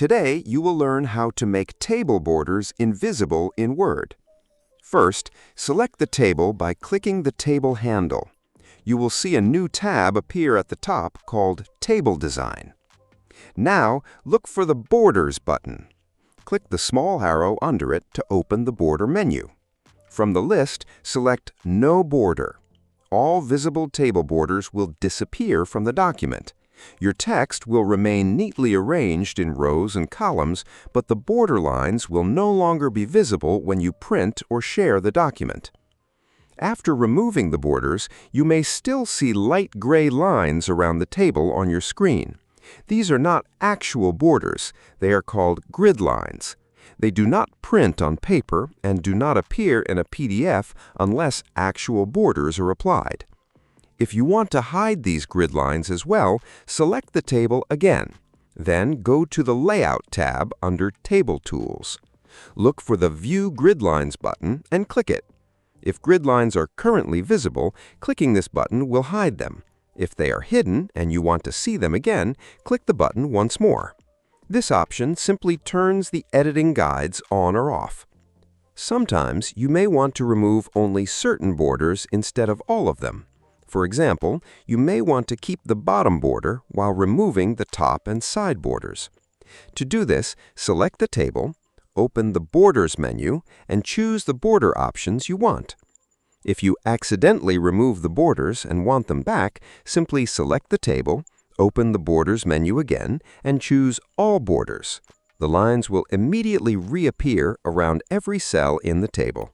Today, you will learn how to make table borders invisible in Word. First, select the table by clicking the table handle. You will see a new tab appear at the top called Table Design. Now, look for the Borders button. Click the small arrow under it to open the border menu. From the list, select No Border. All visible table borders will disappear from the document. Your text will remain neatly arranged in rows and columns, but the border lines will no longer be visible when you print or share the document. After removing the borders, you may still see light gray lines around the table on your screen. These are not actual borders. They are called grid lines. They do not print on paper and do not appear in a PDF unless actual borders are applied. If you want to hide these grid lines as well, select the table again. Then go to the Layout tab under Table Tools. Look for the View Grid Lines button and click it. If grid lines are currently visible, clicking this button will hide them. If they are hidden and you want to see them again, click the button once more. This option simply turns the editing guides on or off. Sometimes you may want to remove only certain borders instead of all of them. For example, you may want to keep the bottom border while removing the top and side borders. To do this, select the table, open the Borders menu, and choose the border options you want. If you accidentally remove the borders and want them back, simply select the table, open the Borders menu again, and choose All Borders. The lines will immediately reappear around every cell in the table.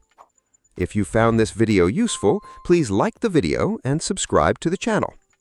If you found this video useful, please like the video and subscribe to the channel.